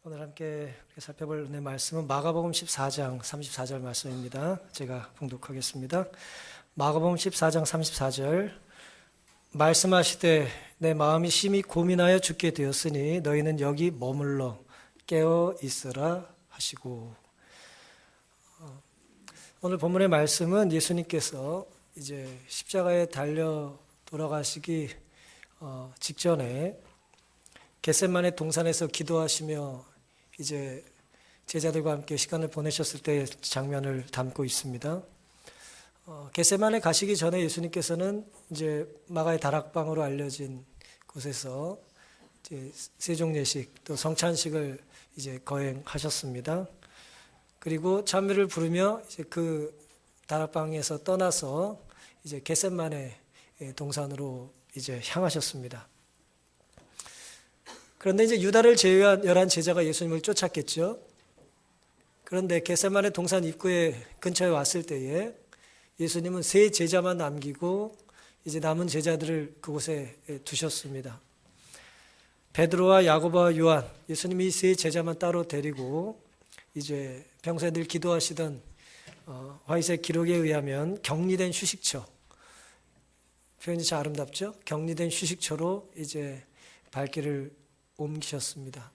오늘 함께 살펴볼 은혜 말씀은 마가복음 14장 34절 말씀입니다. 제가 봉독하겠습니다. 마가복음 14장 34절 말씀하시되 내 마음이 심히 고민하여 죽게 되었으니 너희는 여기 머물러 깨어 있으라 하시고. 오늘 본문의 말씀은 예수님께서 이제 십자가에 달려 돌아가시기 직전에 겟세마네 동산에서 기도하시며 이제 제자들과 함께 시간을 보내셨을 때 장면을 담고 있습니다. 겟세마네 가시기 전에 예수님께서는 이제 마가의 다락방으로 알려진 곳에서 이제 세종예식 또 성찬식을 이제 거행하셨습니다. 그리고 찬미를 부르며 이제 그 다락방에서 떠나서 이제 겟세마네 동산으로 이제 향하셨습니다. 그런데 이제 유다를 제외한 11 제자가 예수님을 쫓았겠죠. 그런데 겟세마네 동산 입구에 근처에 왔을 때에 예수님은 3 제자만 남기고 이제 남은 제자들을 그곳에 두셨습니다. 베드로와 야고보와 요한, 예수님이 이 3 제자만 따로 데리고 이제 평소에 늘 기도하시던 화이색 기록에 의하면 격리된 휴식처, 표현이 참 아름답죠? 격리된 휴식처로 이제 발길을 옮기셨습니다.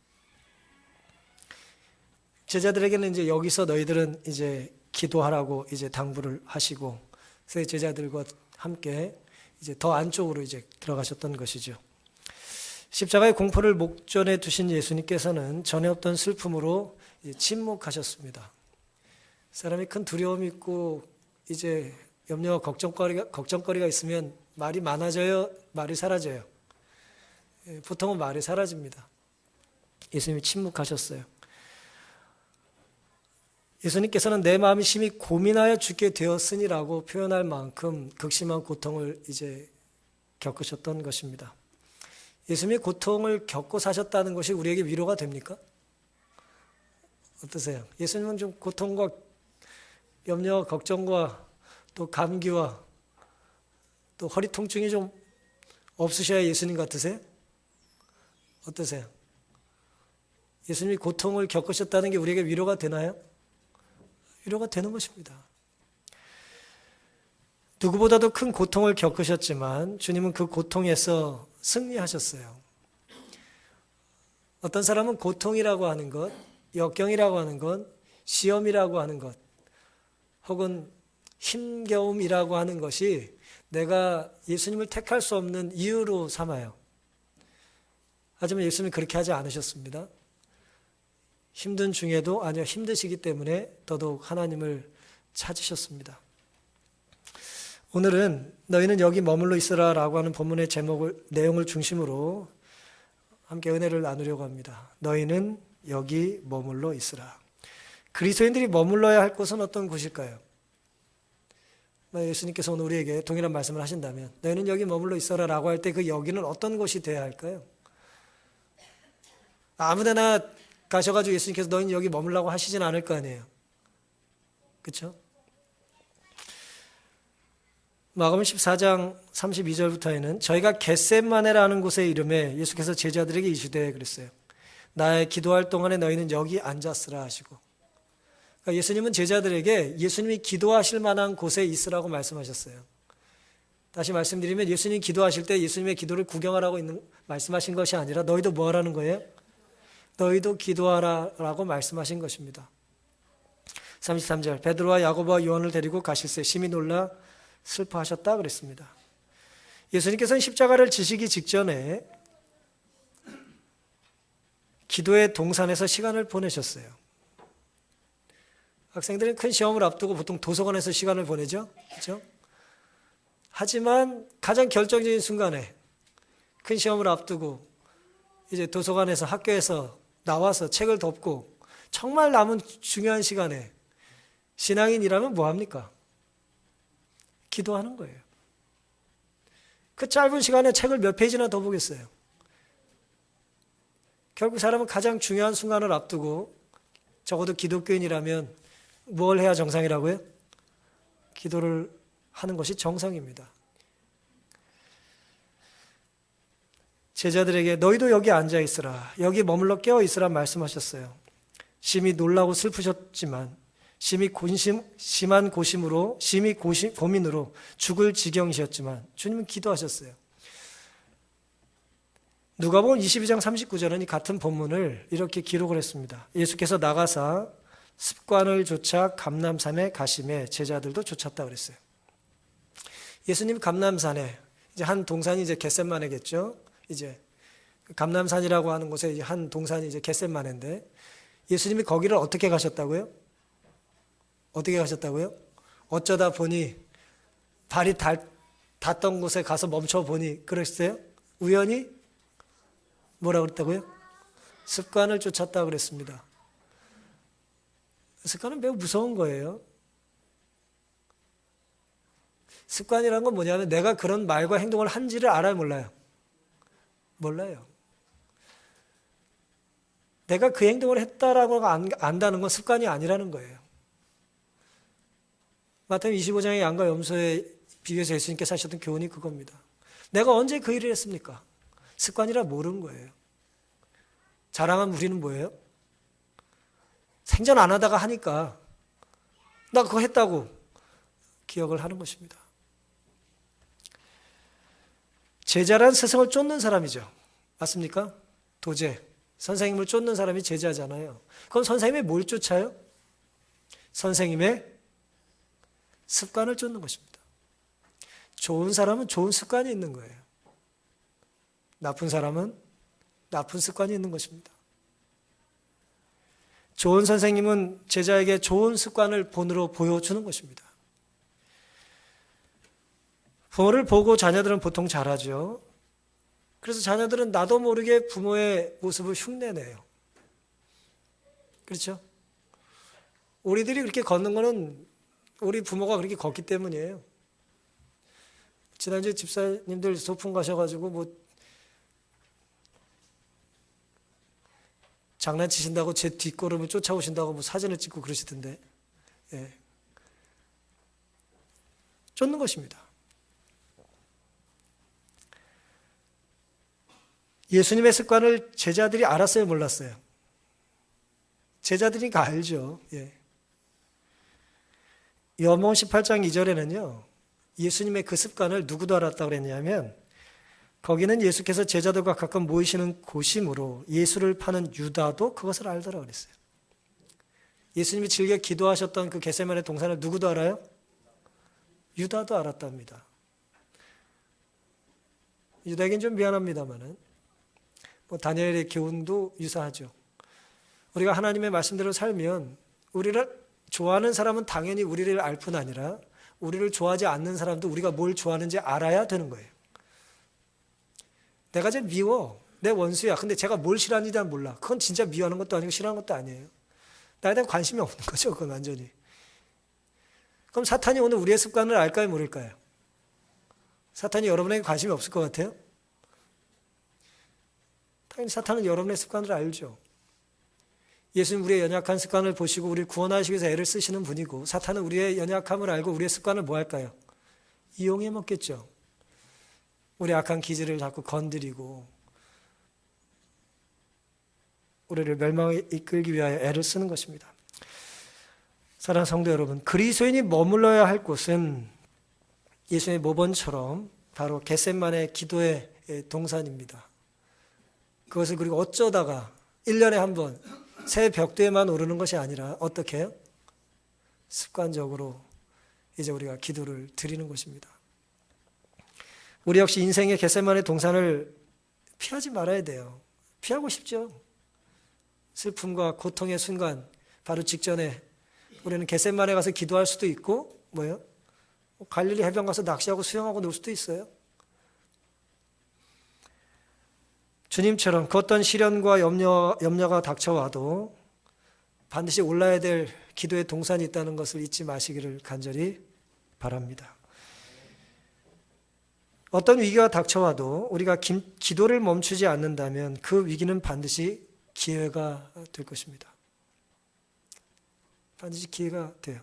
제자들에게는 이제 여기서 너희들은 이제 기도하라고 이제 당부를 하시고 세 제자들과 함께 이제 더 안쪽으로 이제 들어가셨던 것이죠. 십자가의 공포를 목전에 두신 예수님께서는 전에 없던 슬픔으로 이제 침묵하셨습니다. 사람이 큰 두려움이 있고 이제 염려와 걱정거리가 있으면 말이 많아져요, 말이 사라져요. 보통은 말이 사라집니다. 예수님이 침묵하셨어요. 예수님께서는 내 마음이 심히 고민하여 죽게 되었으니라고 표현할 만큼 극심한 고통을 이제 겪으셨던 것입니다. 예수님이 고통을 겪고 사셨다는 것이 우리에게 위로가 됩니까? 어떠세요? 예수님은 좀 고통과 염려와 걱정과 또 감기와 또 허리 통증이 좀 없으셔야 예수님 같으세요? 어떠세요? 예수님이 고통을 겪으셨다는 게 우리에게 위로가 되나요? 위로가 되는 것입니다. 누구보다도 큰 고통을 겪으셨지만 주님은 그 고통에서 승리하셨어요. 어떤 사람은 고통이라고 하는 것, 역경이라고 하는 것, 시험이라고 하는 것, 혹은 힘겨움이라고 하는 것이 내가 예수님을 택할 수 없는 이유로 삼아요. 하지만 예수님은 그렇게 하지 않으셨습니다. 힘든 중에도 아니요 힘드시기 때문에 더더욱 하나님을 찾으셨습니다. 오늘은 너희는 여기 머물러 있으라 라고 하는 본문의 내용을 중심으로 함께 은혜를 나누려고 합니다. 너희는 여기 머물러 있으라. 그리스도인들이 머물러야 할 곳은 어떤 곳일까요? 예수님께서 오늘 우리에게 동일한 말씀을 하신다면 너희는 여기 머물러 있어라 라고 할 때 그 여기는 어떤 곳이 되어야 할까요? 아무데나 가셔가지고 예수님께서 너희는 여기 머물라고 하시진 않을 거 아니에요. 그렇죠? 마가복음 14장 32절부터에는 저희가 겟세마네라는 곳에 이름에 예수께서 제자들에게 이르시되 그랬어요. 나의 기도할 동안에 너희는 여기 앉았으라 하시고, 그러니까 예수님은 제자들에게 예수님이 기도하실 만한 곳에 있으라고 말씀하셨어요. 다시 말씀드리면 예수님이 기도하실 때 예수님의 기도를 구경하라고 말씀하신 것이 아니라 너희도 뭐 하라는 거예요? 너희도 기도하라라고 말씀하신 것입니다. 33절 베드로와 야고보와 요한을 데리고 가실새 심히 놀라 슬퍼하셨다 그랬습니다. 예수님께서는 십자가를 지시기 직전에 기도의 동산에서 시간을 보내셨어요. 학생들은 큰 시험을 앞두고 보통 도서관에서 시간을 보내죠. 그렇죠? 하지만 가장 결정적인 순간에 큰 시험을 앞두고 이제 도서관에서 학교에서 나와서 책을 덮고 정말 남은 중요한 시간에 신앙인이라면 뭐합니까? 기도하는 거예요. 그 짧은 시간에 책을 몇 페이지나 더 보겠어요. 결국 사람은 가장 중요한 순간을 앞두고 적어도 기독교인이라면 뭘 해야 정상이라고요? 기도를 하는 것이 정상입니다. 제자들에게 너희도 여기 앉아 있으라, 여기 머물러 깨어 있으라 말씀하셨어요. 심히 놀라고 슬프셨지만 심히 고민으로 죽을 지경이셨지만 주님은 기도하셨어요. 누가복음 22장 39절은 이 같은 본문을 이렇게 기록을 했습니다. 예수께서 나가사 습관을 쫓아 감람산에 가심에 제자들도 쫓았다 그랬어요. 예수님 감람산에 이제 한 동산이 이제 겟셋마네겠죠. 이제 감람산이라고 하는 곳에 이제 한 동산이 이제 겟셋마네인데 예수님이 거기를 어떻게 가셨다고요? 어떻게 가셨다고요? 어쩌다 보니 발이 닿던 곳에 가서 멈춰 보니 그랬어요? 우연히 뭐라 그랬다고요? 습관을 쫓았다 그랬습니다. 습관은 매우 무서운 거예요. 습관이라는 건 뭐냐면 내가 그런 말과 행동을 한지를 알아요, 몰라요? 몰라요. 내가 그 행동을 했다라고 안다는 건 습관이 아니라는 거예요. 마태복음 25장의 양과 염소에 비교해서 예수님께서 하셨던 교훈이 그겁니다. 내가 언제 그 일을 했습니까? 습관이라 모르는 거예요. 자랑한 우리는 뭐예요? 생전 안 하다가 하니까 나 그거 했다고 기억을 하는 것입니다. 제자란 스승을 쫓는 사람이죠. 맞습니까? 도제. 선생님을 쫓는 사람이 제자잖아요. 그럼 선생님이 뭘 쫓아요? 선생님의 습관을 쫓는 것입니다. 좋은 사람은 좋은 습관이 있는 거예요. 나쁜 사람은 나쁜 습관이 있는 것입니다. 좋은 선생님은 제자에게 좋은 습관을 본으로 보여주는 것입니다. 부모를 보고 자녀들은 보통 잘하죠. 그래서 자녀들은 나도 모르게 부모의 모습을 흉내내요. 그렇죠? 우리들이 그렇게 걷는 거는 우리 부모가 그렇게 걷기 때문이에요. 지난주에 집사님들 소풍 가셔가지고 장난치신다고 제 뒷걸음을 쫓아오신다고 사진을 찍고 그러시던데, 예. 쫓는 것입니다. 예수님의 습관을 제자들이 알았어요, 몰랐어요? 제자들이니까 알죠. 예. 요한복음 18장 2절에는요, 예수님의 그 습관을 누구도 알았다고 그랬냐면, 거기는 예수께서 제자들과 가끔 모이시는 곳이므로 예수를 파는 유다도 그것을 알더라 그랬어요. 예수님이 즐겨 기도하셨던 그 겟세마네 동산을 누구도 알아요? 유다도 알았답니다. 유다에겐 좀 미안합니다만은 다니엘의 교훈도 유사하죠. 우리가 하나님의 말씀대로 살면 우리를 좋아하는 사람은 당연히 우리를 알 뿐 아니라 우리를 좋아하지 않는 사람도 우리가 뭘 좋아하는지 알아야 되는 거예요. 내가 제일 미워. 내 원수야. 근데 제가 뭘 싫어하는지 잘 몰라. 그건 진짜 미워하는 것도 아니고 싫어하는 것도 아니에요. 나에 대한 관심이 없는 거죠. 그건 완전히. 그럼 사탄이 오늘 우리의 습관을 알까요? 모를까요? 사탄이 여러분에게 관심이 없을 것 같아요? 당연히 사탄은 여러분의 습관을 알죠. 예수님 우리의 연약한 습관을 보시고 우리를 구원하시기 위해서 애를 쓰시는 분이고 사탄은 우리의 연약함을 알고 우리의 습관을 뭐 할까요? 이용해 먹겠죠. 우리 악한 기질을 자꾸 건드리고 우리를 멸망에 이끌기 위하여 애를 쓰는 것입니다. 사랑하는 성도 여러분, 그리스도인이 머물러야 할 곳은 예수님의 모본처럼 바로 겟셋마네 기도의 동산입니다. 그것을 그리고 어쩌다가 1년에 한 번 새 벽대에만 오르는 것이 아니라 어떻게 해요? 습관적으로 이제 우리가 기도를 드리는 것입니다. 우리 역시 인생의 겟세마네 동산을 피하지 말아야 돼요. 피하고 싶죠. 슬픔과 고통의 순간 바로 직전에 우리는 겟세마네 가서 기도할 수도 있고 뭐예요? 갈릴리 해변 가서 낚시하고 수영하고 놀 수도 있어요. 주님처럼 그 어떤 시련과 염려가 닥쳐와도 반드시 올라야 될 기도의 동산이 있다는 것을 잊지 마시기를 간절히 바랍니다. 어떤 위기가 닥쳐와도 우리가 기도를 멈추지 않는다면 그 위기는 반드시 기회가 될 것입니다. 반드시 기회가 돼요.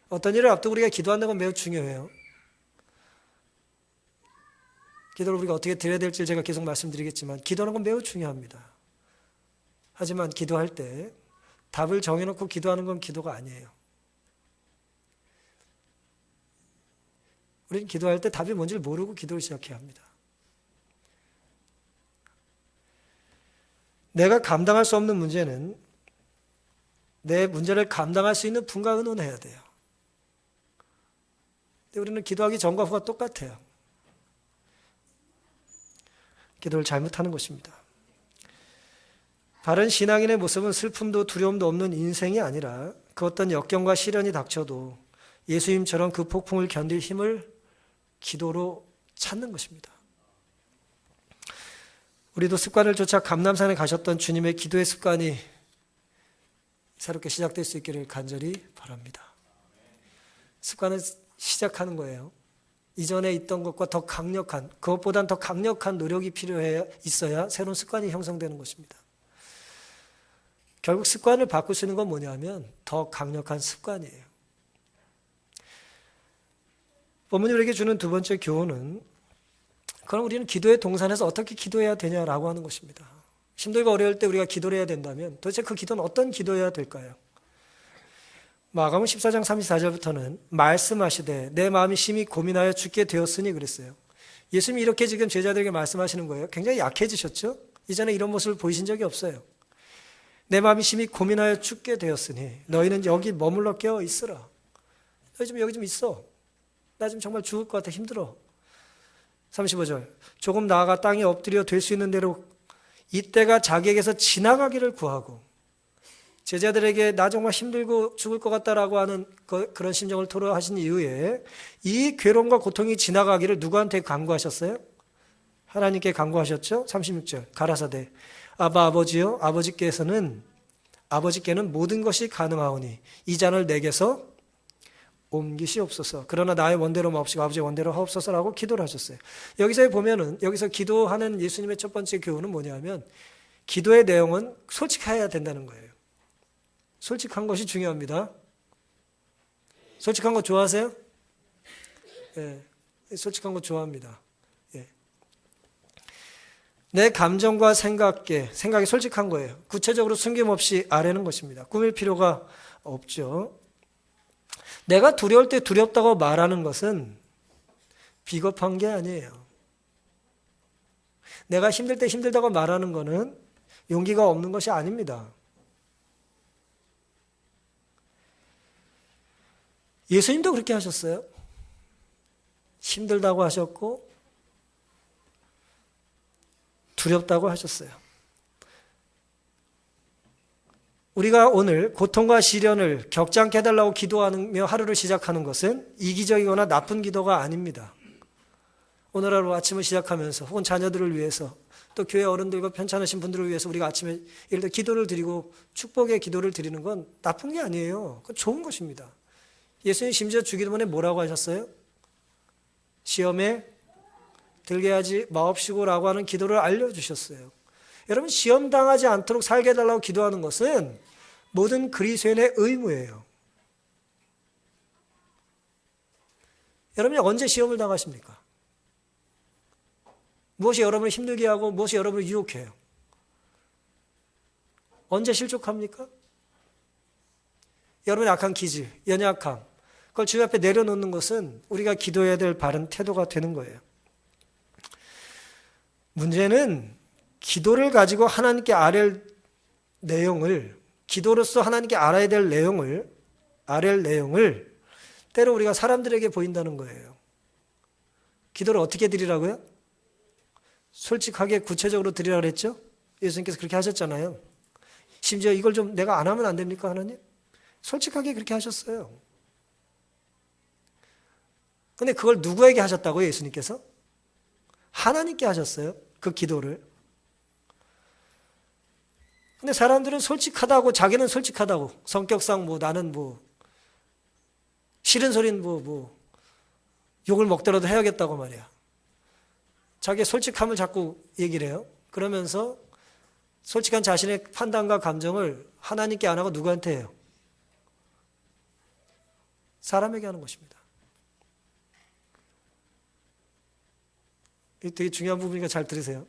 어떤 일을 앞두고 우리가 기도한다는 건 매우 중요해요. 기도를 우리가 어떻게 드려야 될지 제가 계속 말씀드리겠지만 기도하는 건 매우 중요합니다. 하지만 기도할 때 답을 정해놓고 기도하는 건 기도가 아니에요. 우리는 기도할 때 답이 뭔지를 모르고 기도를 시작해야 합니다. 내가 감당할 수 없는 문제는 내 문제를 감당할 수 있는 분과 의논해야 돼요. 근데 우리는 기도하기 전과 후가 똑같아요. 기도를 잘못하는 것입니다. 바른 신앙인의 모습은 슬픔도 두려움도 없는 인생이 아니라 그 어떤 역경과 시련이 닥쳐도 예수님처럼 그 폭풍을 견딜 힘을 기도로 찾는 것입니다. 우리도 습관을 쫓아 감람산에 가셨던 주님의 기도의 습관이 새롭게 시작될 수 있기를 간절히 바랍니다. 습관을 시작하는 거예요. 이전에 있던 것과 더 강력한, 그것보단 더 강력한 노력이 필요해 있어야 새로운 습관이 형성되는 것입니다. 결국 습관을 바꿀 수 있는 건 뭐냐면 더 강력한 습관이에요. 본문이 우리에게 주는 두 번째 교훈은 그럼 우리는 기도의 동산에서 어떻게 기도해야 되냐라고 하는 것입니다. 힘들고 어려울 때 우리가 기도를 해야 된다면 도대체 그 기도는 어떤 기도여야 될까요? 마가복음 14장 34절부터는 말씀하시되 내 마음이 심히 고민하여 죽게 되었으니 그랬어요. 예수님이 이렇게 지금 제자들에게 말씀하시는 거예요. 굉장히 약해지셨죠? 이전에 이런 모습을 보이신 적이 없어요. 내 마음이 심히 고민하여 죽게 되었으니 너희는 여기 머물러 깨어 있으라. 너희 좀 여기 좀 있어. 나 지금 정말 죽을 것 같아. 힘들어. 35절 조금 나아가 땅에 엎드려 될 수 있는 대로 이때가 자기에게서 지나가기를 구하고 제자들에게 나 정말 힘들고 죽을 것 같다라고 하는 그런 심정을 토로하신 이후에 이 괴로움과 고통이 지나가기를 누구한테 간구하셨어요? 하나님께 간구하셨죠? 36절 가라사대 아바 아버지요 아버지께는 모든 것이 가능하오니 이 잔을 내게서 옮기시옵소서. 그러나 나의 원대로 마옵시고 아버지의 원대로 하옵소서라고 기도를 하셨어요. 여기서 보면은 여기서 기도하는 예수님의 첫 번째 교훈은 뭐냐면 기도의 내용은 솔직해야 된다는 거예요. 솔직한 것이 중요합니다. 솔직한 거 좋아하세요? 예, 솔직한 거 좋아합니다. 예. 내 감정과 생각이 솔직한 거예요. 구체적으로 숨김없이 아뢰는 것입니다. 꾸밀 필요가 없죠. 내가 두려울 때 두렵다고 말하는 것은 비겁한 게 아니에요. 내가 힘들 때 힘들다고 말하는 것은 용기가 없는 것이 아닙니다. 예수님도 그렇게 하셨어요. 힘들다고 하셨고 두렵다고 하셨어요. 우리가 오늘 고통과 시련을 겪지 않게 해달라고 기도하며 하루를 시작하는 것은 이기적이거나 나쁜 기도가 아닙니다. 오늘 하루 아침을 시작하면서 혹은 자녀들을 위해서 또 교회 어른들과 편찮으신 분들을 위해서 우리가 아침에 예를 들어 기도를 드리고 축복의 기도를 드리는 건 나쁜 게 아니에요. 그건 좋은 것입니다. 예수님 심지어 주기도 전에 뭐라고 하셨어요? 시험에 들게 하지 마옵시고라고 하는 기도를 알려주셨어요. 여러분 시험 당하지 않도록 살게 해달라고 기도하는 것은 모든 그리스도인의 의무예요. 여러분이 언제 시험을 당하십니까? 무엇이 여러분을 힘들게 하고 무엇이 여러분을 유혹해요? 언제 실족합니까? 여러분의 악한 기질, 연약함 그걸 주님 앞에 내려놓는 것은 우리가 기도해야 될 바른 태도가 되는 거예요. 문제는 기도를 가지고 하나님께 아랠 내용을 기도로서 하나님께 알아야 될 내용을 때로 우리가 사람들에게 보인다는 거예요. 기도를 어떻게 드리라고요? 솔직하게 구체적으로 드리라고 했죠? 예수님께서 그렇게 하셨잖아요. 심지어 이걸 좀 내가 안 하면 안 됩니까 하나님? 솔직하게 그렇게 하셨어요. 근데 그걸 누구에게 하셨다고요 예수님께서? 하나님께 하셨어요. 그 기도를. 근데 사람들은 솔직하다고 자기는 솔직하다고 성격상 나는 싫은 소린 욕을 먹더라도 해야겠다고 말이야. 자기의 솔직함을 자꾸 얘기를 해요. 그러면서 솔직한 자신의 판단과 감정을 하나님께 안 하고 누구한테 해요? 사람에게 하는 것입니다. 이게 되게 중요한 부분이니까 잘 들으세요.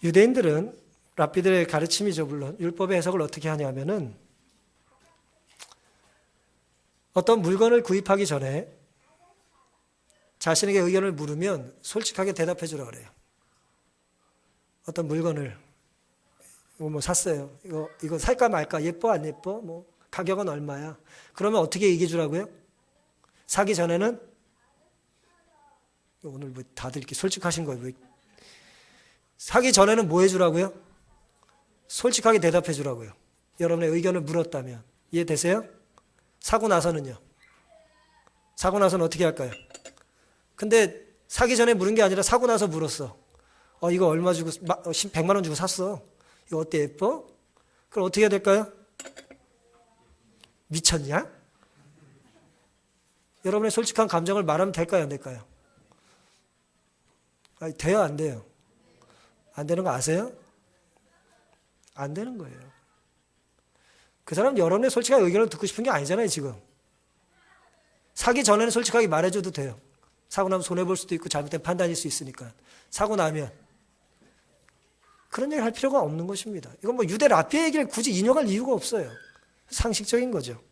유대인들은 랍비들의 가르침이죠, 물론. 율법의 해석을 어떻게 하냐면은 어떤 물건을 구입하기 전에 자신에게 의견을 물으면 솔직하게 대답해 주라 그래요. 어떤 물건을 뭐 샀어요. 이거 살까 말까? 예뻐 안 예뻐? 뭐 가격은 얼마야? 그러면 어떻게 얘기해 주라고요? 사기 전에는 오늘 뭐 다들 이렇게 솔직하신 거예요. 사기 전에는 뭐 해주라고요? 솔직하게 대답해 주라고요. 여러분의 의견을 물었다면. 이해되세요? 사고 나서는요? 사고 나서는 어떻게 할까요? 근데 사기 전에 물은 게 아니라 사고 나서 물었어. 이거 얼마 주고 100만 원 주고 샀어. 이거 어때, 예뻐? 그럼 어떻게 해야 될까요? 미쳤냐? 여러분의 솔직한 감정을 말하면 될까요, 안 될까요? 돼요, 안 돼요? 안 되는 거 아세요? 안 되는 거예요. 그 사람 여러분의 솔직한 의견을 듣고 싶은 게 아니잖아요, 지금. 사기 전에는 솔직하게 말해줘도 돼요. 사고 나면 손해볼 수도 있고 잘못된 판단일 수 있으니까. 사고 나면 그런 얘기 할 필요가 없는 것입니다. 이건 뭐 유대 랍비의 얘기를 굳이 인용할 이유가 없어요. 상식적인 거죠.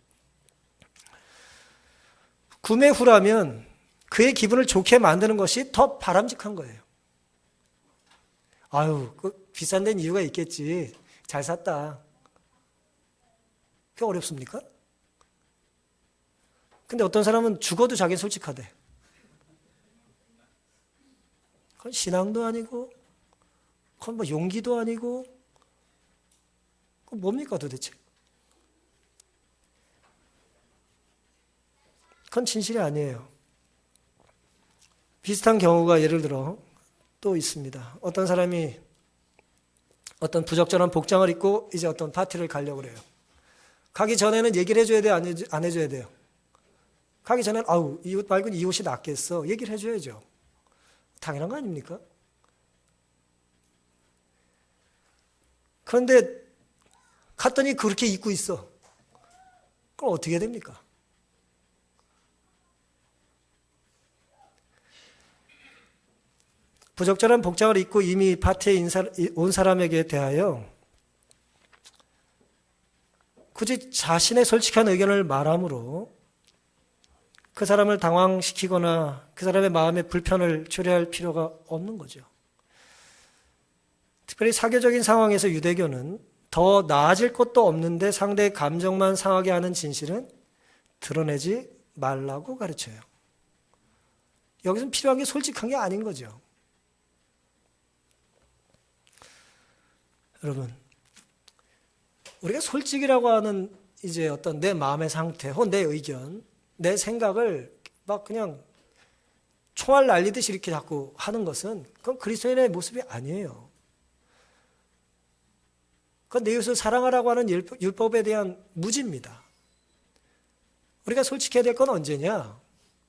구매 후라면 그의 기분을 좋게 만드는 것이 더 바람직한 거예요. 아유, 비싼 데는 이유가 있겠지. 잘 샀다. 그게 어렵습니까? 근데 어떤 사람은 죽어도 자기는 솔직하대. 그건 신앙도 아니고, 그건 뭐 용기도 아니고, 그건 뭡니까 도대체? 그건 진실이 아니에요. 비슷한 경우가 예를 들어 또 있습니다. 어떤 사람이 어떤 부적절한 복장을 입고 이제 어떤 파티를 가려고 그래요. 가기 전에는 얘기를 해줘야 돼요? 안 해줘야 돼요? 가기 전에는 이 옷 말고는 이 옷이 낫겠어. 얘기를 해줘야죠. 당연한 거 아닙니까? 그런데 갔더니 그렇게 입고 있어. 그럼 어떻게 됩니까? 부적절한 복장을 입고 이미 파티에 온 사람에게 대하여 굳이 자신의 솔직한 의견을 말함으로 그 사람을 당황시키거나 그 사람의 마음의 불편을 초래할 필요가 없는 거죠. 특별히 사교적인 상황에서 유대교는 더 나아질 것도 없는데 상대의 감정만 상하게 하는 진실은 드러내지 말라고 가르쳐요. 여기서는 필요한 게 솔직한 게 아닌 거죠. 여러분, 우리가 솔직이라고 하는 이제 어떤 내 마음의 상태 혹은 내 의견, 내 생각을 막 그냥 총알 날리듯이 이렇게 자꾸 하는 것은 그건 그리스도인의 모습이 아니에요. 그건 내 이웃을 사랑하라고 하는 율법에 대한 무지입니다. 우리가 솔직해야 될 건 언제냐?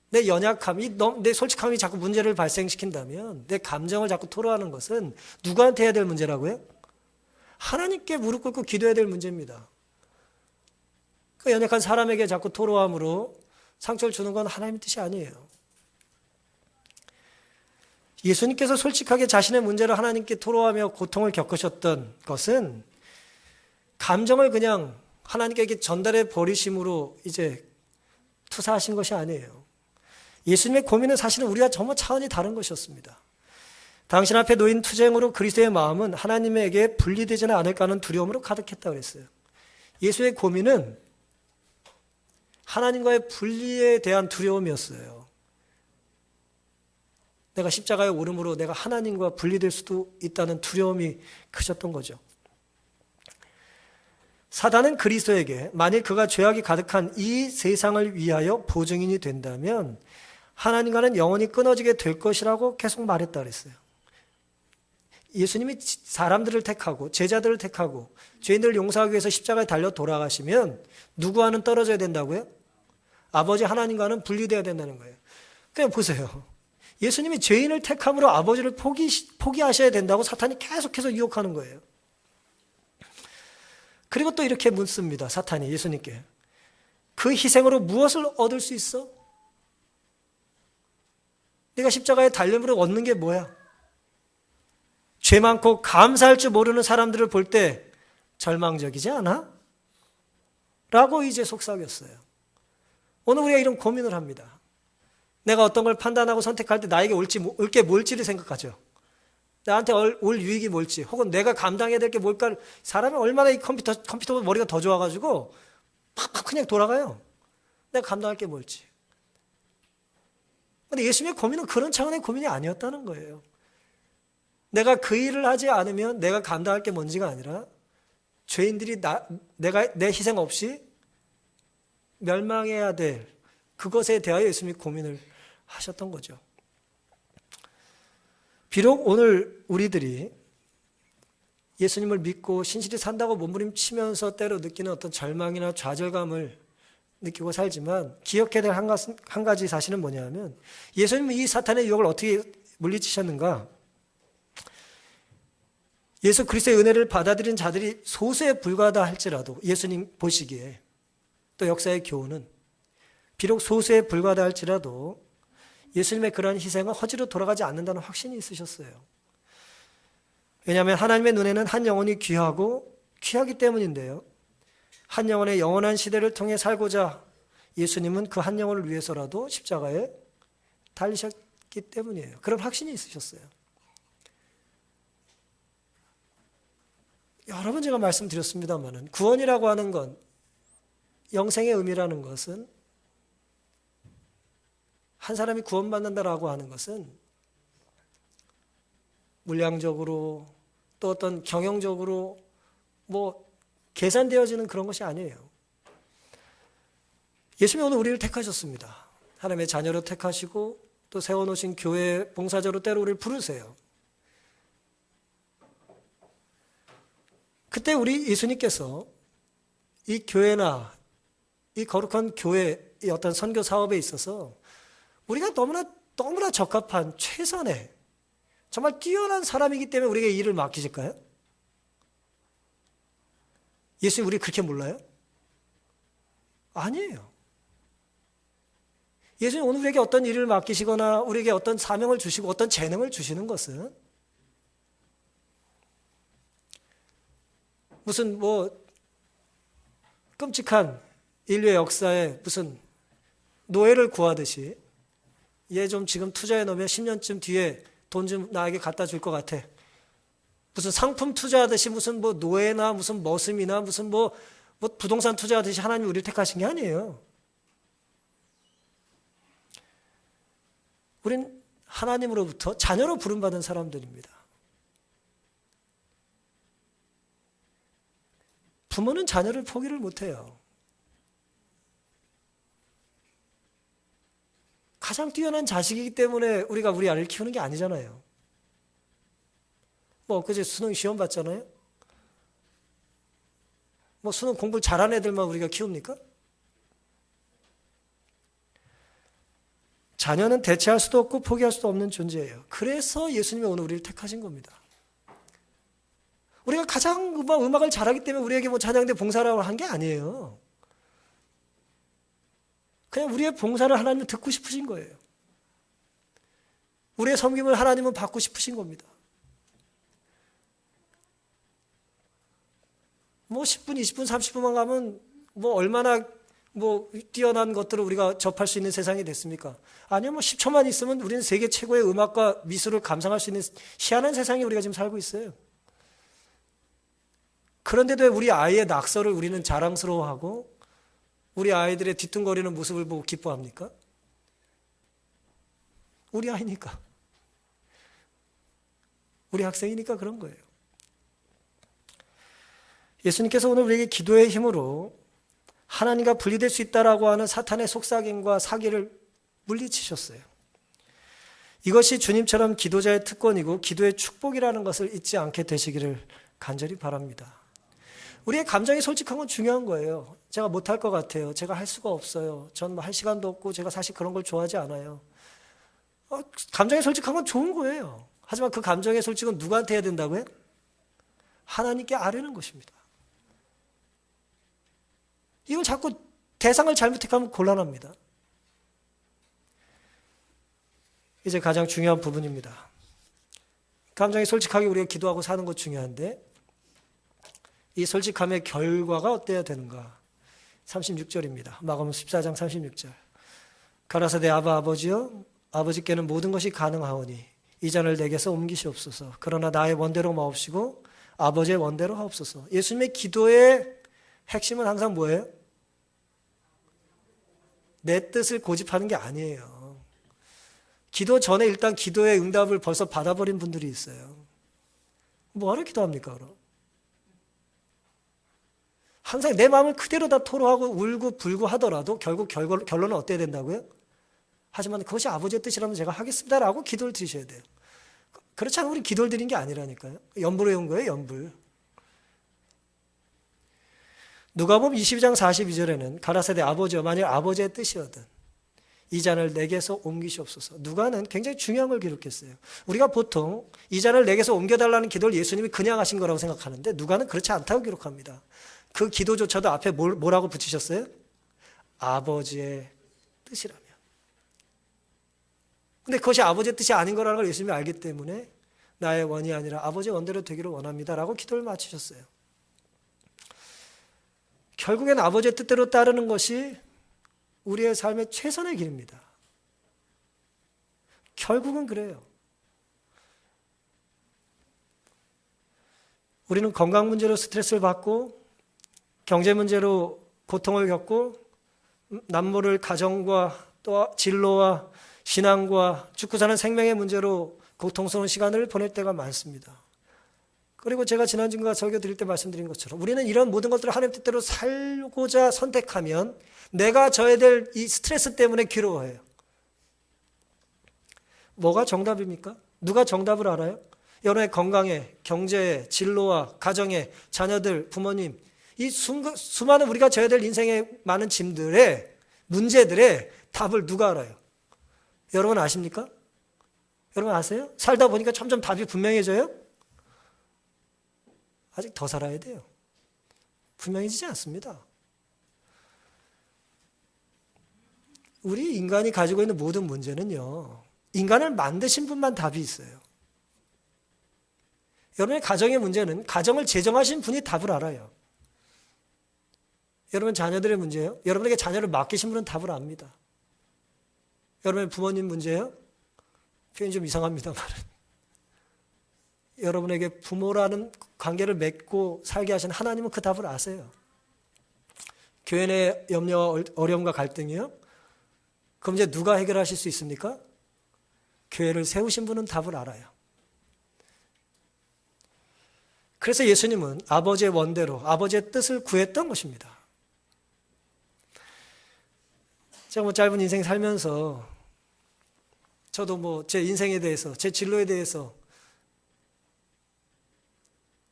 내 연약함이, 내 솔직함이 자꾸 문제를 발생시킨다면 내 감정을 자꾸 토로하는 것은 누구한테 해야 될 문제라고요? 하나님께 무릎 꿇고 기도해야 될 문제입니다. 그 연약한 사람에게 자꾸 토로함으로 상처를 주는 건 하나님의 뜻이 아니에요. 예수님께서 솔직하게 자신의 문제를 하나님께 토로하며 고통을 겪으셨던 것은 감정을 그냥 하나님께 전달해 버리심으로 이제 투사하신 것이 아니에요. 예수님의 고민은 사실은 우리와 정말 차원이 다른 것이었습니다. 당신 앞에 놓인 투쟁으로 그리스도의 마음은 하나님에게 분리되지는 않을까 하는 두려움으로 가득했다고 그랬어요. 예수의 고민은 하나님과의 분리에 대한 두려움이었어요. 내가 십자가에 오름으로 내가 하나님과 분리될 수도 있다는 두려움이 크셨던 거죠. 사단은 그리스도에게 만일 그가 죄악이 가득한 이 세상을 위하여 보증인이 된다면 하나님과는 영원히 끊어지게 될 것이라고 계속 말했다 그랬어요. 예수님이 사람들을 택하고 제자들을 택하고 죄인들을 용서하기 위해서 십자가에 달려 돌아가시면 누구와는 떨어져야 된다고요? 아버지 하나님과는 분리되어야 된다는 거예요. 그냥 보세요. 예수님이 죄인을 택함으로 아버지를 포기하셔야 된다고 사탄이 계속해서 유혹하는 거예요. 그리고 또 이렇게 묻습니다. 사탄이 예수님께. 그 희생으로 무엇을 얻을 수 있어? 네가 십자가에 달림으로 얻는 게 뭐야? 죄 많고 감사할 줄 모르는 사람들을 볼 때 절망적이지 않아? 라고 이제 속삭였어요. 오늘 우리가 이런 고민을 합니다. 내가 어떤 걸 판단하고 선택할 때 나에게 올 게 뭘지를 생각하죠. 나한테 올 유익이 뭘지, 혹은 내가 감당해야 될 게 뭘까. 사람이 얼마나 이 컴퓨터 머리가 더 좋아가지고 팍팍 그냥 돌아가요. 내가 감당할 게 뭘지. 근데 예수님의 고민은 그런 차원의 고민이 아니었다는 거예요. 내가 그 일을 하지 않으면 내가 감당할 게 뭔지가 아니라 죄인들이 내 희생 없이 멸망해야 될 그것에 대하여 예수님이 고민을 하셨던 거죠. 비록 오늘 우리들이 예수님을 믿고 신실히 산다고 몸부림치면서 때로 느끼는 어떤 절망이나 좌절감을 느끼고 살지만 기억해야 될 한 가지 사실은 뭐냐면, 예수님은 이 사탄의 유혹을 어떻게 물리치셨는가? 예수 그리스도의 은혜를 받아들인 자들이 소수에 불과하다 할지라도, 예수님 보시기에 또 역사의 교훈은 비록 소수에 불과하다 할지라도 예수님의 그러한 희생은 허지로 돌아가지 않는다는 확신이 있으셨어요. 왜냐하면 하나님의 눈에는 한 영혼이 귀하기 때문인데요. 한 영혼의 영원한 시대를 통해 살고자 예수님은 그 한 영혼을 위해서라도 십자가에 달리셨기 때문이에요. 그런 확신이 있으셨어요. 여러 번 제가 말씀드렸습니다만, 구원이라고 하는 건, 영생의 의미라는 것은, 한 사람이 구원받는다라고 하는 것은 물량적으로 또 어떤 경영적으로 계산되어지는 그런 것이 아니에요. 예수님이 오늘 우리를 택하셨습니다. 하나님의 자녀로 택하시고 또 세워놓으신 교회 봉사자로 때로 우리를 부르세요. 그때 우리 예수님께서 이 교회나 이 거룩한 교회의 어떤 선교 사업에 있어서 우리가 너무나 적합한 최선의 정말 뛰어난 사람이기 때문에 우리에게 이 일을 맡기실까요? 예수님 우리 그렇게 몰라요? 아니에요. 예수님 오늘 우리에게 어떤 일을 맡기시거나 우리에게 어떤 사명을 주시고 어떤 재능을 주시는 것은 무슨 끔찍한 인류의 역사에 무슨 노예를 구하듯이, 얘 좀 지금 투자해 놓으면 10년쯤 뒤에 돈 좀 나에게 갖다 줄 것 같아. 무슨 상품 투자하듯이 무슨 노예나 무슨 머슴이나 무슨 부동산 투자하듯이 하나님이 우리를 택하신 게 아니에요. 우린 하나님으로부터 자녀로 부름받은 사람들입니다. 부모는 자녀를 포기를 못해요. 가장 뛰어난 자식이기 때문에 우리가 우리 아이를 키우는 게 아니잖아요. 엊그제 수능 시험 봤잖아요. 수능 공부를 잘하는 애들만 우리가 키웁니까? 자녀는 대체할 수도 없고 포기할 수도 없는 존재예요. 그래서 예수님이 오늘 우리를 택하신 겁니다. 우리가 가장 음악을 잘하기 때문에 우리에게 찬양대 봉사라고 한 게 아니에요. 그냥 우리의 봉사를 하나님은 듣고 싶으신 거예요. 우리의 섬김을 하나님은 받고 싶으신 겁니다. 10분, 20분, 30분만 가면 얼마나 뛰어난 것들을 우리가 접할 수 있는 세상이 됐습니까? 아니요, 10초만 있으면 우리는 세계 최고의 음악과 미술을 감상할 수 있는 희한한 세상에 우리가 지금 살고 있어요. 그런데도 왜 우리 아이의 낙서를 우리는 자랑스러워하고 우리 아이들의 뒤뚱거리는 모습을 보고 기뻐합니까? 우리 아이니까. 우리 학생이니까 그런 거예요. 예수님께서 오늘 우리에게 기도의 힘으로 하나님과 분리될 수 있다라고 하는 사탄의 속삭임과 사기를 물리치셨어요. 이것이 주님처럼 기도자의 특권이고 기도의 축복이라는 것을 잊지 않게 되시기를 간절히 바랍니다. 우리의 감정이 솔직한 건 중요한 거예요. 제가 못할 것 같아요. 제가 할 수가 없어요. 전 할 시간도 없고 제가 사실 그런 걸 좋아하지 않아요. 감정이 솔직한 건 좋은 거예요. 하지만 그 감정의 솔직은 누구한테 해야 된다고요? 하나님께 아뢰는 것입니다. 이걸 자꾸 대상을 잘못 택하면 곤란합니다. 이제 가장 중요한 부분입니다. 감정이 솔직하게 우리가 기도하고 사는 것 중요한데 이 솔직함의 결과가 어때야 되는가? 36절입니다. 마가복음 14장 36절. 가라사대 아버지여 아버지께는 모든 것이 가능하오니 이 잔을 내게서 옮기시옵소서. 그러나 나의 원대로 마옵시고 아버지의 원대로 하옵소서. 예수님의 기도의 핵심은 항상 뭐예요? 내 뜻을 고집하는 게 아니에요. 기도 전에 일단 기도의 응답을 벌써 받아버린 분들이 있어요. 뭐하러 기도합니까, 그럼? 항상 내 마음을 그대로 다 토로하고 울고 불고 하더라도 결국 결론은 어때야 된다고요? 하지만 그것이 아버지의 뜻이라면 제가 하겠습니다라고 기도를 드리셔야 돼요. 그렇지 않으면 우리 기도를 드린 게 아니라니까요. 연불해 온 거예요, 연불. 누가복음 22장 42절에는 가라사대 아버지여 만일 아버지의 뜻이거든 이 잔을 내게서 옮기시옵소서. 누가는 굉장히 중요한 걸 기록했어요. 우리가 보통 이 잔을 내게서 옮겨달라는 기도를 예수님이 그냥 하신 거라고 생각하는데 누가는 그렇지 않다고 기록합니다. 그 기도조차도 앞에 뭐라고 붙이셨어요? 아버지의 뜻이라면. 근데 그것이 아버지의 뜻이 아닌 거라는 걸 예수님이 알기 때문에 나의 원이 아니라 아버지의 원대로 되기를 원합니다라고 기도를 마치셨어요. 결국엔 아버지의 뜻대로 따르는 것이 우리의 삶의 최선의 길입니다. 결국은 그래요. 우리는 건강 문제로 스트레스를 받고 경제 문제로 고통을 겪고 남모를 가정과 또 진로와 신앙과 죽고 사는 생명의 문제로 고통스러운 시간을 보낼 때가 많습니다. 그리고 제가 지난주인가 설교 드릴 때 말씀드린 것처럼 우리는 이런 모든 것들을 하나님 뜻대로 살고자 선택하면 내가 져야 될 이 스트레스 때문에 괴로워해요. 뭐가 정답입니까? 누가 정답을 알아요? 여러분의 건강에, 경제에, 진로와 가정에, 자녀들, 부모님 이 수많은 우리가 져야 될 인생의 많은 짐들의 문제들의 답을 누가 알아요? 여러분 아십니까? 여러분 아세요? 살다 보니까 점점 답이 분명해져요? 아직 더 살아야 돼요. 분명해지지 않습니다. 우리 인간이 가지고 있는 모든 문제는요, 인간을 만드신 분만 답이 있어요. 여러분의 가정의 문제는 가정을 제정하신 분이 답을 알아요. 여러분 자녀들의 문제예요? 여러분에게 자녀를 맡기신 분은 답을 압니다. 여러분의 부모님 문제예요? 표현이 좀 이상합니다만 여러분에게 부모라는 관계를 맺고 살게 하신 하나님은 그 답을 아세요. 교회 내 염려와 어려움과 갈등이요? 그럼 이제 누가 해결하실 수 있습니까? 교회를 세우신 분은 답을 알아요. 그래서 예수님은 아버지의 원대로 아버지의 뜻을 구했던 것입니다. 제가 짧은 인생 살면서 저도 제 인생에 대해서 제 진로에 대해서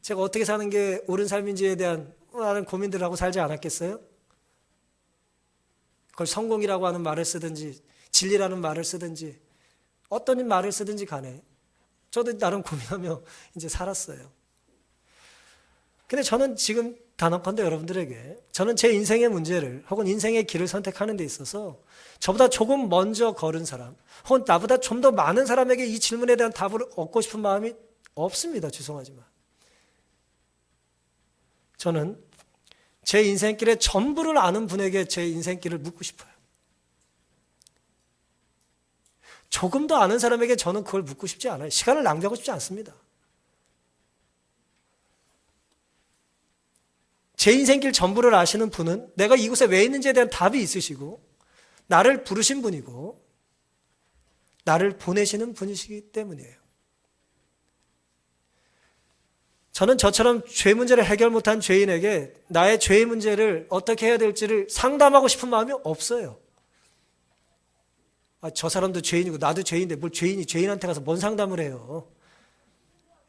제가 어떻게 사는 게 옳은 삶인지에 대한 많은 고민들을 하고 살지 않았겠어요? 그걸 성공이라고 하는 말을 쓰든지 진리라는 말을 쓰든지 어떤 말을 쓰든지 간에 저도 나름 고민하며 이제 살았어요. 근데 저는 지금 단언컨대 여러분들에게 저는 제 인생의 문제를 혹은 인생의 길을 선택하는 데 있어서 저보다 조금 먼저 걸은 사람 혹은 나보다 좀 더 많은 사람에게 이 질문에 대한 답을 얻고 싶은 마음이 없습니다. 죄송하지만. 저는 제 인생길의 전부를 아는 분에게 제 인생길을 묻고 싶어요. 조금 더 아는 사람에게 저는 그걸 묻고 싶지 않아요. 시간을 낭비하고 싶지 않습니다. 제 인생길 전부를 아시는 분은 내가 이곳에 왜 있는지에 대한 답이 있으시고 나를 부르신 분이고 나를 보내시는 분이시기 때문이에요. 저는 저처럼 죄 문제를 해결 못한 죄인에게 나의 죄의 문제를 어떻게 해야 될지를 상담하고 싶은 마음이 없어요. 저 사람도 죄인이고 나도 죄인인데 뭘 죄인이 죄인한테 가서 뭔 상담을 해요.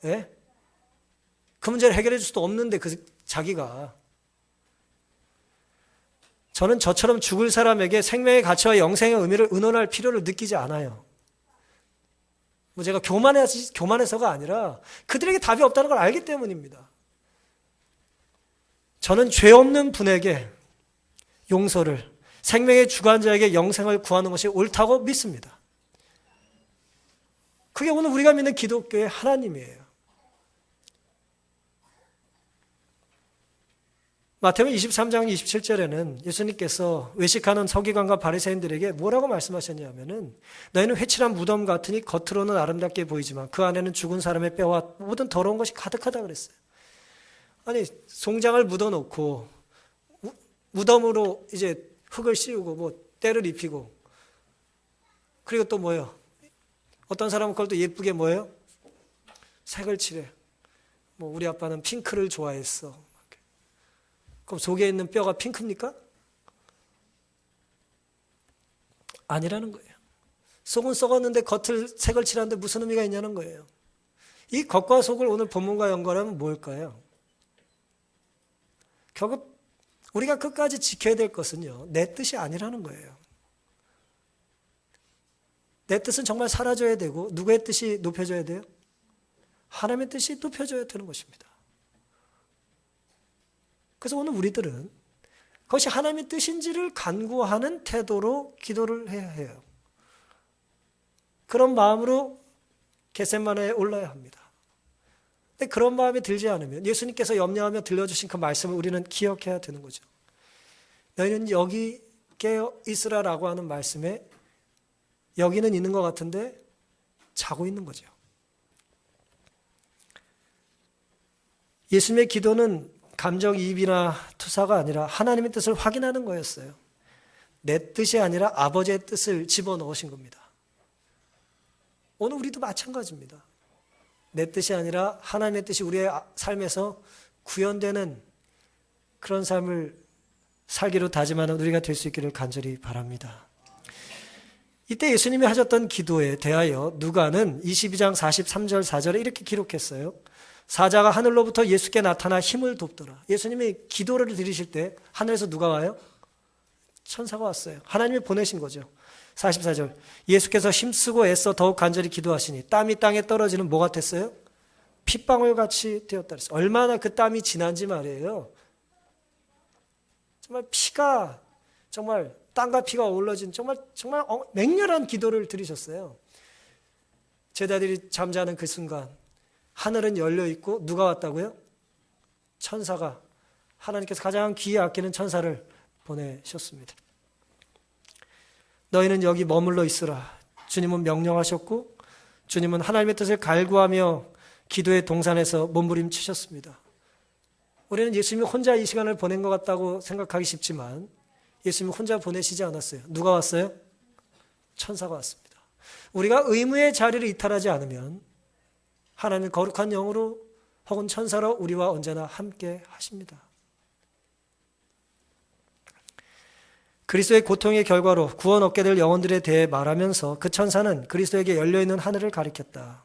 예? 그 문제를 해결해 줄 수도 없는데 자기가. 저는 저처럼 죽을 사람에게 생명의 가치와 영생의 의미를 의논할 필요를 느끼지 않아요. 제가 교만해서가 아니라 그들에게 답이 없다는 걸 알기 때문입니다. 저는 죄 없는 분에게 용서를, 생명의 주관자에게 영생을 구하는 것이 옳다고 믿습니다. 그게 오늘 우리가 믿는 기독교의 하나님이에요. 마태복음 23장 27절에는 예수님께서 외식하는 서기관과 바리새인들에게 뭐라고 말씀하셨냐면은 너희는 회칠한 무덤 같으니 겉으로는 아름답게 보이지만 그 안에는 죽은 사람의 뼈와 모든 더러운 것이 가득하다 그랬어요. 아니 송장을 묻어놓고 무덤으로 이제 흙을 씌우고 뭐 때를 입히고 그리고 또 뭐예요? 어떤 사람은 그걸 또 예쁘게 뭐예요? 색을 칠해. 뭐 우리 아빠는 핑크를 좋아했어. 그럼 속에 있는 뼈가 핑크입니까? 아니라는 거예요. 속은 썩었는데 겉을 색을 칠하는데 무슨 의미가 있냐는 거예요. 이 겉과 속을 오늘 본문과 연관하면 뭘까요? 결국 우리가 끝까지 지켜야 될 것은요, 내 뜻이 아니라는 거예요. 내 뜻은 정말 사라져야 되고 누구의 뜻이 높여져야 돼요? 하나님의 뜻이 높여져야 되는 것입니다. 그래서 오늘 우리들은 그것이 하나님의 뜻인지를 간구하는 태도로 기도를 해야 해요. 그런 마음으로 겟세마네에 올라야 합니다. 근데 그런 마음이 들지 않으면 예수님께서 염려하며 들려주신 그 말씀을 우리는 기억해야 되는 거죠. 너희는 여기 깨어 있으라라고 하는 말씀에 여기는 있는 것 같은데 자고 있는 거죠. 예수님의 기도는 감정이입이나 투사가 아니라 하나님의 뜻을 확인하는 거였어요. 내 뜻이 아니라 아버지의 뜻을 집어넣으신 겁니다. 오늘 우리도 마찬가지입니다. 내 뜻이 아니라 하나님의 뜻이 우리의 삶에서 구현되는 그런 삶을 살기로 다짐하는 우리가 될 수 있기를 간절히 바랍니다. 이때 예수님이 하셨던 기도에 대하여 누가는 22장 43절 4절에 이렇게 기록했어요. 사자가 하늘로부터 예수께 나타나 힘을 돕더라. 예수님이 기도를 드리실 때 하늘에서 누가 와요? 천사가 왔어요. 하나님이 보내신 거죠. 44절 예수께서 힘쓰고 애써 더욱 간절히 기도하시니 땀이 땅에 떨어지는 뭐 같았어요? 핏방울같이 되었다 그랬어요. 얼마나 그 땀이 진한지 말이에요. 정말 피가 정말 땀과 피가 어우러진 정말 맹렬한 기도를 드리셨어요. 제자들이 잠자는 그 순간 하늘은 열려 있고 누가 왔다고요? 천사가 하나님께서 가장 귀히 아끼는 천사를 보내셨습니다. 너희는 여기 머물러 있으라. 주님은 명령하셨고 주님은 하나님의 뜻을 갈구하며 기도의 동산에서 몸부림치셨습니다. 우리는 예수님이 혼자 이 시간을 보낸 것 같다고 생각하기 쉽지만 예수님이 혼자 보내시지 않았어요. 누가 왔어요? 천사가 왔습니다. 우리가 의무의 자리를 이탈하지 않으면 하나님의 거룩한 영으로 혹은 천사로 우리와 언제나 함께 하십니다. 그리스도의 고통의 결과로 구원 얻게 될 영혼들에 대해 말하면서 그 천사는 그리스도에게 열려있는 하늘을 가리켰다.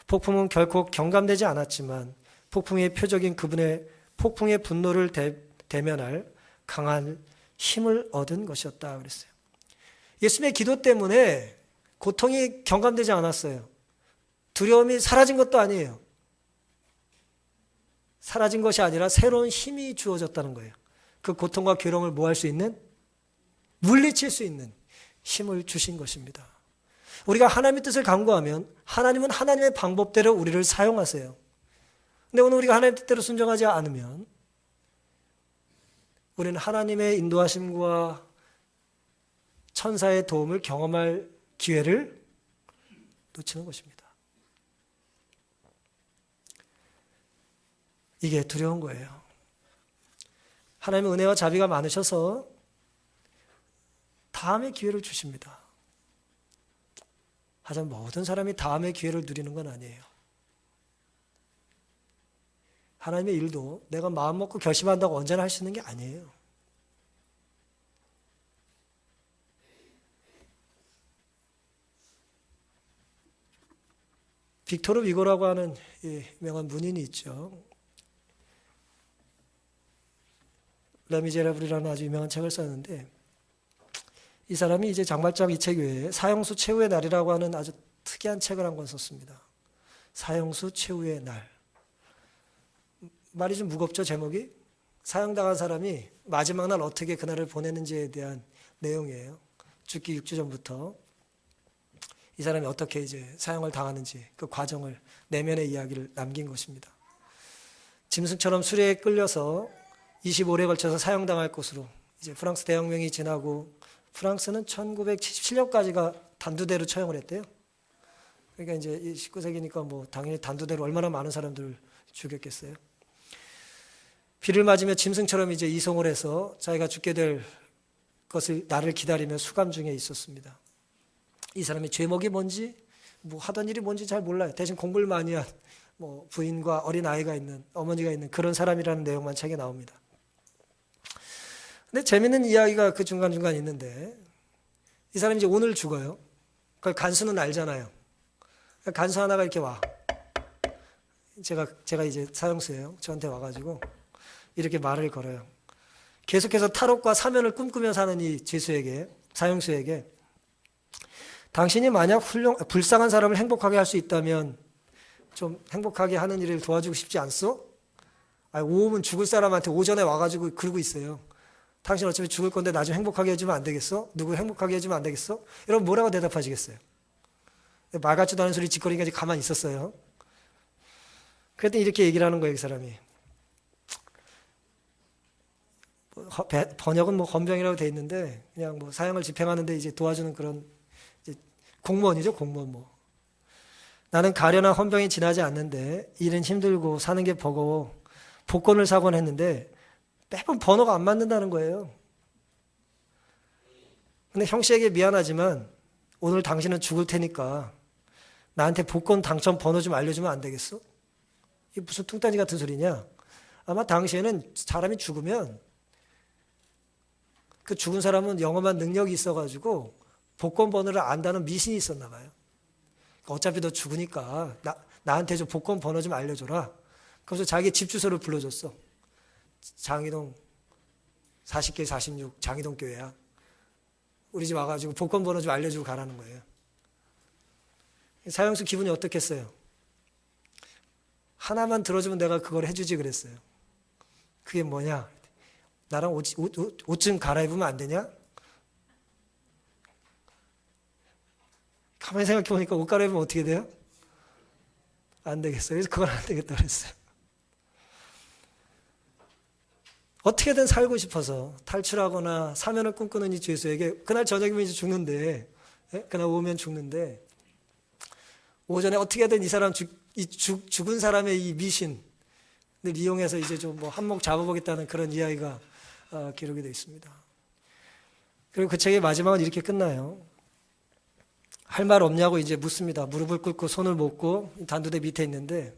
폭풍은 결코 경감되지 않았지만 폭풍의 표적인 그분의 폭풍의 분노를 대면할 강한 힘을 얻은 것이었다 그랬어요. 예수님의 기도 때문에 고통이 경감되지 않았어요. 두려움이 사라진 것도 아니에요. 사라진 것이 아니라 새로운 힘이 주어졌다는 거예요. 그 고통과 괴로움을 뭐 할 수 있는? 물리칠 수 있는 힘을 주신 것입니다. 우리가 하나님의 뜻을 간구하면 하나님은 하나님의 방법대로 우리를 사용하세요. 근데 오늘 우리가 하나님의 뜻대로 순종하지 않으면 우리는 하나님의 인도하심과 천사의 도움을 경험할 기회를 놓치는 것입니다. 이게 두려운 거예요. 하나님의 은혜와 자비가 많으셔서 다음의 기회를 주십니다. 하지만 모든 사람이 다음의 기회를 누리는 건 아니에요. 하나님의 일도 내가 마음 먹고 결심한다고 언제나 할 수 있는 게 아니에요. 빅토르 위고라고 하는 유명한 문인이 있죠. 레미제라블이라는 아주 유명한 책을 썼는데 이 사람이 이제 장발장 이 책 외에 사형수 최후의 날이라고 하는 아주 특이한 책을 한 권 썼습니다. 사형수 최후의 날. 말이 좀 무겁죠, 제목이? 사형당한 사람이 마지막 날 어떻게 그날을 보내는지에 대한 내용이에요. 죽기 6주 전부터. 이 사람이 어떻게 이제 사형을 당하는지 그 과정을 내면의 이야기를 남긴 것입니다. 짐승처럼 수레에 끌려서 25일에 걸쳐서 사형당할 것으로 이제 프랑스 대혁명이 지나고 프랑스는 1977년까지가 단두대로 처형을 했대요. 그러니까 이제 19세기니까 뭐 당연히 단두대로 얼마나 많은 사람들을 죽였겠어요. 비를 맞으며 짐승처럼 이제 이송을 해서 자기가 죽게 될 것을 나를 기다리며 수감 중에 있었습니다. 이 사람이 죄목이 뭔지 뭐 하던 일이 뭔지 잘 몰라요. 대신 공부를 많이 한 뭐 부인과 어린 아이가 있는 어머니가 있는 그런 사람이라는 내용만 책에 나옵니다. 근데 재밌는 이야기가 그 중간중간 있는데 이 사람이 이제 오늘 죽어요. 그걸 간수는 알잖아요. 간수 하나가 이렇게 와. 제가 이제 사형수예요. 저한테 와가지고 이렇게 말을 걸어요. 계속해서 탈옥과 사면을 꿈꾸며 사는 이 죄수에게, 사형수에게 당신이 만약 불쌍한 사람을 행복하게 할 수 있다면 좀 행복하게 하는 일을 도와주고 싶지 않소? 오후면 죽을 사람한테 오전에 와가지고 그러고 있어요. 당신 어차피 죽을 건데 나 좀 행복하게 해주면 안 되겠어? 누구 행복하게 해주면 안 되겠어? 여러분 뭐라고 대답하시겠어요? 말 같지도 않은 소리 짓거리니까 가만히 있었어요. 그랬더니 이렇게 얘기를 하는 거예요, 이 사람이. 번역은 뭐 헌병이라고 돼 있는데 그냥 뭐 사형을 집행하는데 이제 도와주는 그런 이제 공무원이죠, 공무원 뭐. 나는 가련한 헌병이 지나지 않는데 일은 힘들고 사는 게 버거워 복권을 사곤 했는데 매번 번호가 안 맞는다는 거예요. 근데 형씨에게 미안하지만 오늘 당신은 죽을 테니까 나한테 복권 당첨 번호 좀 알려주면 안 되겠어? 이게 무슨 뚱딴지 같은 소리냐? 아마 당시에는 사람이 죽으면 그 죽은 사람은 영험한 능력이 있어가지고 복권 번호를 안다는 미신이 있었나 봐요. 어차피 너 죽으니까 나한테 좀 복권 번호 좀 알려줘라. 그래서 자기 집 주소를 불러줬어. 장희동 40개 46 장희동 교회야. 우리 집 와가지고 복권 번호 좀 알려주고 가라는 거예요. 사형수 기분이 어떻겠어요? 하나만 들어주면 내가 그걸 해주지 그랬어요. 그게 뭐냐? 나랑 옷 좀 갈아입으면 안 되냐? 가만히 생각해 보니까 옷 갈아입으면 어떻게 돼요? 안 되겠어요. 그래서 그건 안 되겠다 그랬어요. 어떻게든 살고 싶어서 탈출하거나 사면을 꿈꾸는 이 죄수에게 그날 저녁이면 이제 죽는데, 그날 오면 죽는데 오전에 어떻게든 이 사람 죽은 사람의 이 미신을 이용해서 이제 좀 뭐 한몫 잡아보겠다는 그런 이야기가 기록이 되어 있습니다. 그리고 그 책의 마지막은 이렇게 끝나요. 할 말 없냐고 이제 묻습니다. 무릎을 꿇고 손을 모고 단두대 밑에 있는데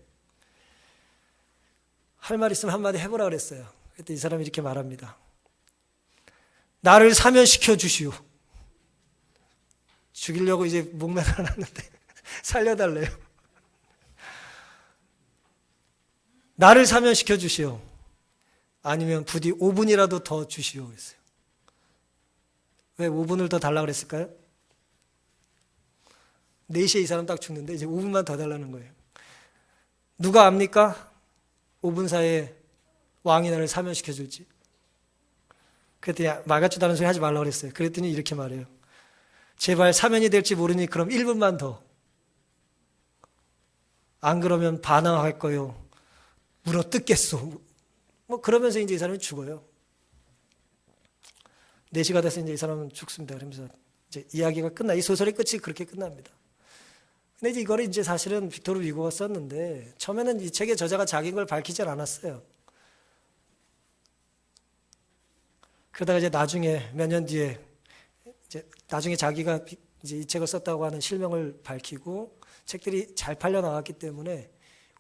할 말 있으면 한마디 해보라 그랬어요. 그때 이 사람이 이렇게 말합니다. 나를 사면시켜 주시오. 죽이려고 이제 목매달았는데 살려달래요. 나를 사면시켜 주시오. 아니면 부디 5분이라도 더 주시오 그랬어요. 왜 5분을 더 달라고 그랬을까요? 4시에 이 사람 딱 죽는데 이제 5분만 더 달라는 거예요. 누가 압니까? 5분 사이에 왕이 나를 사면시켜 줄지. 그랬더니 말 같지도 않은 소리 하지 말라고 그랬어요. 그랬더니 이렇게 말해요. 제발 사면이 될지 모르니 그럼 1분만 더. 안 그러면 반항할 거요. 물어 뜯겠소. 뭐 그러면서 이제 이 사람이 죽어요. 4시가 돼서 이제 이 사람은 죽습니다. 그러면서 이제 이야기가 끝나. 이 소설의 끝이 그렇게 끝납니다. 근데 이제 이거를 이제 사실은 빅토르 위고가 썼는데 처음에는 이 책의 저자가 자기인 걸 밝히질 않았어요. 그러다가 이제 나중에 몇 년 뒤에 이제 나중에 자기가 이제 이 책을 썼다고 하는 실명을 밝히고 책들이 잘 팔려 나갔기 때문에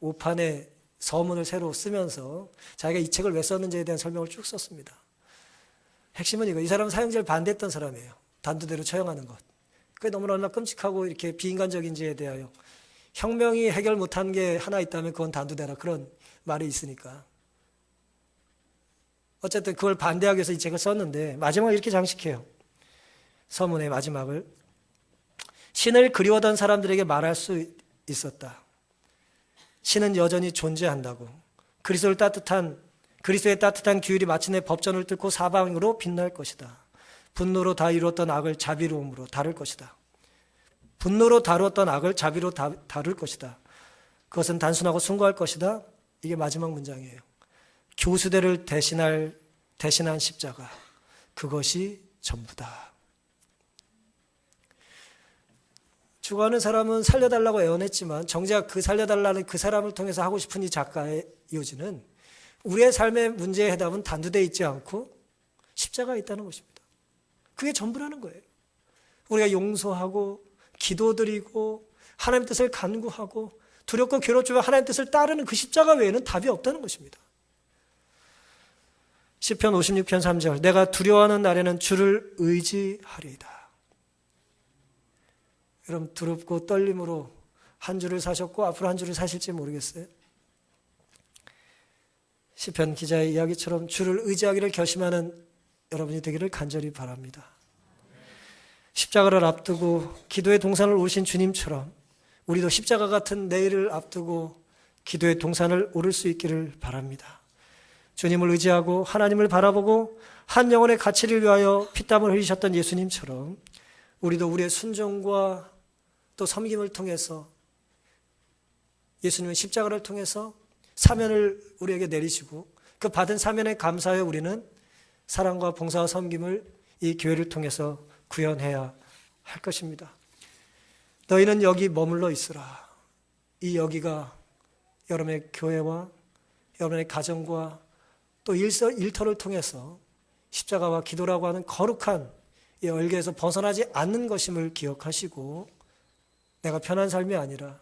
오판에 서문을 새로 쓰면서 자기가 이 책을 왜 썼는지에 대한 설명을 쭉 썼습니다. 핵심은 이거. 이 사람은 사형제를 반대했던 사람이에요. 단두대로 처형하는 것. 그게 너무나 얼마나 끔찍하고 이렇게 비인간적인지에 대하여 혁명이 해결 못한 게 하나 있다면 그건 단두대라 그런 말이 있으니까. 어쨌든 그걸 반대하기 위해서 이 책을 썼는데 마지막에 이렇게 장식해요. 서문의 마지막을. 신을 그리워던 사람들에게 말할 수 있었다. 신은 여전히 존재한다고. 그리스도의 따뜻한 규율이 마침내 법전을 뚫고 사방으로 빛날 것이다. 분노로 다 이루었던 악을 자비로움으로 다룰 것이다. 분노로 다루었던 악을 자비로 다룰 것이다. 그것은 단순하고 숭고할 것이다. 이게 마지막 문장이에요. 교수대를 대신한 십자가. 그것이 전부다. 죽어가는 사람은 살려달라고 애원했지만 정작 그 살려달라는 그 사람을 통해서 하고 싶은 이 작가의 요지는 우리의 삶의 문제의 해답은 단두되어 있지 않고 십자가에 있다는 것입니다. 그게 전부라는 거예요. 우리가 용서하고 기도드리고 하나님 뜻을 간구하고 두렵고 괴롭지만 하나님 뜻을 따르는 그 십자가 외에는 답이 없다는 것입니다. 시편 56편 3절 내가 두려워하는 날에는 주를 의지하리이다. 여러분 두렵고 떨림으로 한 주를 사셨고 앞으로 한 주를 사실지 모르겠어요. 시편 기자의 이야기처럼 주를 의지하기를 결심하는 여러분이 되기를 간절히 바랍니다. 십자가를 앞두고 기도의 동산을 오신 주님처럼 우리도 십자가 같은 내일을 앞두고 기도의 동산을 오를 수 있기를 바랍니다. 주님을 의지하고 하나님을 바라보고 한 영혼의 가치를 위하여 피땀을 흘리셨던 예수님처럼 우리도 우리의 순종과 또 섬김을 통해서 예수님의 십자가를 통해서 사면을 우리에게 내리시고 그 받은 사면에 감사하여 우리는 사랑과 봉사와 섬김을 이 교회를 통해서 구현해야 할 것입니다. 너희는 여기 머물러 있으라. 이 여기가 여러분의 교회와 여러분의 가정과 또 일터를 통해서 십자가와 기도라고 하는 거룩한 이 얼개에서 벗어나지 않는 것임을 기억하시고 내가 편한 삶이 아니라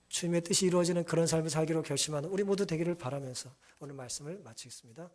주님의 뜻이 이루어지는 그런 삶을 살기로 결심하는 우리 모두 되기를 바라면서 오늘 말씀을 마치겠습니다.